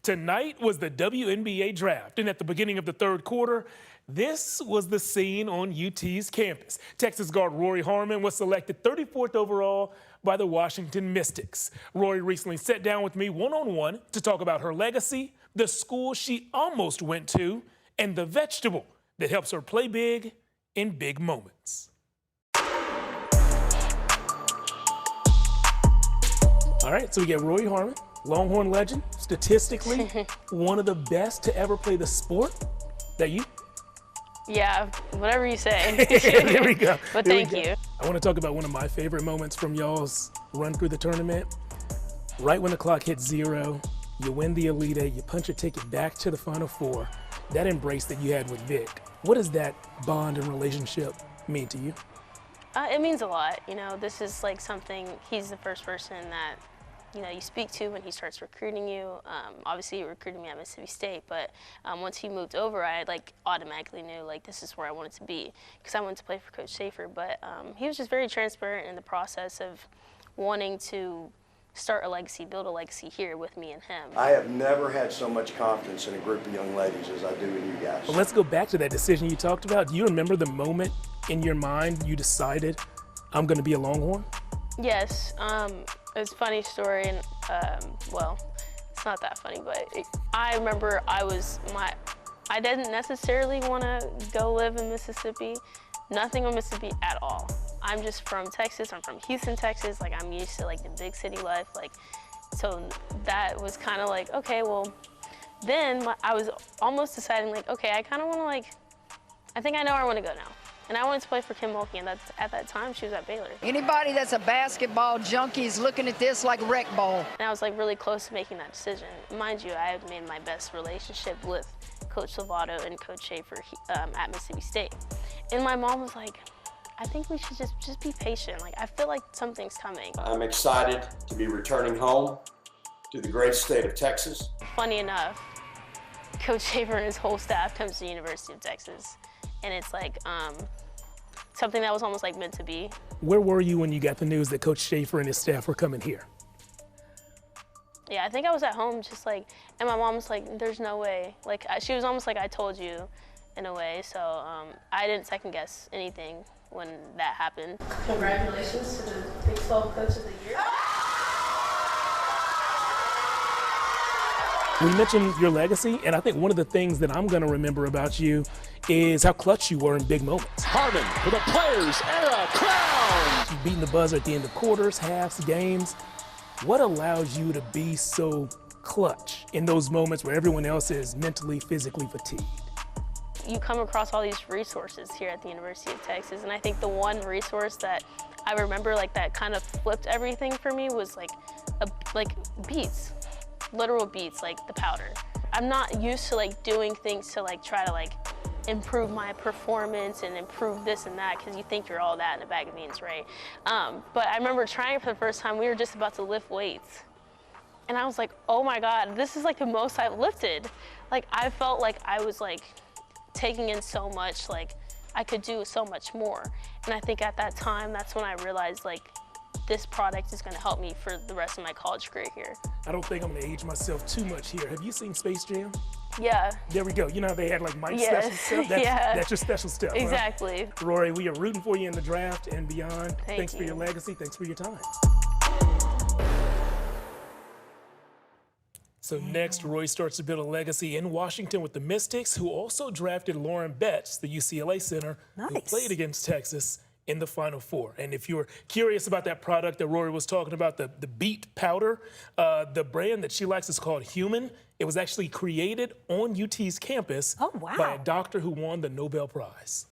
Tonight was the WNBA Draft, and at the beginning of the third quarter, this was the scene on UT's campus. Texas guard Rori Harmon was selected 34th overall by the Washington Mystics. Rori recently sat down with me one-on-one to talk about her legacy, the school she almost went to, and the vegetable that helps her play big in big moments. All right, so we get Rori Harmon, Longhorn legend, statistically one of the best to ever play the sport. That you? Yeah, whatever you say. There we go. But thank you. I want to talk about one of my favorite moments from y'all's run through the tournament. Right when the clock hits 0, you win the Elite Eight, you punch a ticket back to the Final Four. That embrace that you had with Vic, what does that bond and relationship mean to you? It means a lot. You know, this is like something, he's the first person that, you know, you speak to when he starts recruiting you. Obviously, he recruited me at Mississippi State, but once he moved over, I like automatically knew like this is where I wanted to be because I wanted to play for Coach Schaefer. But he was just very transparent in the process of wanting to start a legacy, build a legacy here with me and him. I have never had so much confidence in a group of young ladies as I do in you guys. Well, let's go back to that decision you talked about. Do you remember the moment in your mind you decided, I'm going to be a Longhorn? Yes. It's a funny story, and well, it's not that funny, but I remember I didn't necessarily want to go live in Mississippi. Nothing on Mississippi at all. I'm just from Texas. I'm from Houston, Texas. Like, I'm used to like the big city life. Like, so that was kind of like, okay, well, then I was almost deciding like, okay, I kind of want to like, I think I know where I want to go now. And I wanted to play for Kim Mulkey, and at that time, she was at Baylor. Anybody that's a basketball junkie is looking at this like rec ball. And I was like really close to making that decision. Mind you, I had made my best relationship with Coach Lovato and Coach Schaefer at Mississippi State. And my mom was like, I think we should just be patient. Like, I feel like something's coming. I'm excited to be returning home to the great state of Texas. Funny enough, Coach Schaefer and his whole staff comes to the University of Texas. And it's like something that was almost like meant to be. Where were you when you got the news that Coach Schaefer and his staff were coming here? Yeah, I think I was at home just like, and my mom was like, there's no way. Like, she was almost like, I told you in a way. So I didn't second guess anything when that happened. Congratulations to the Big 12 Coach of the Year. We mentioned your legacy, and I think one of the things that I'm going to remember about you is how clutch you were in big moments. Harmon for the Players Era crown. You've beaten the buzzer at the end of quarters, halves, games. What allows you to be so clutch in those moments where everyone else is mentally, physically fatigued? You come across all these resources here at the University of Texas, and I think the one resource that I remember like that kind of flipped everything for me was like beats. Literal beats, like the powder. I'm not used to like doing things to like try to like improve my performance and improve this and that because you think you're all that in a bag of beans, right? But I remember trying for the first time, we were just about to lift weights. And I was like, oh my God, this is like the most I've lifted. Like I felt like I was like taking in so much, like I could do so much more. And I think at that time, that's when I realized like, this product is going to help me for the rest of my college career here. I don't think I'm going to age myself too much here. Have you seen Space Jam? Yeah. There we go. You know how they had like Mike's Yes. special stuff? That's your special stuff. Exactly. Huh? Rori, we are rooting for you in the draft and beyond. Thanks for you. your legacy. Thanks for your time. So next, Rori starts to build a legacy in Washington with the Mystics, who also drafted Lauren Betts, the UCLA center, who played against Texas in the Final Four. And if you're curious about that product that Rori was talking about, the beet powder, the brand that she likes is called Human. It was actually created on UT's campus by a doctor who won the Nobel Prize.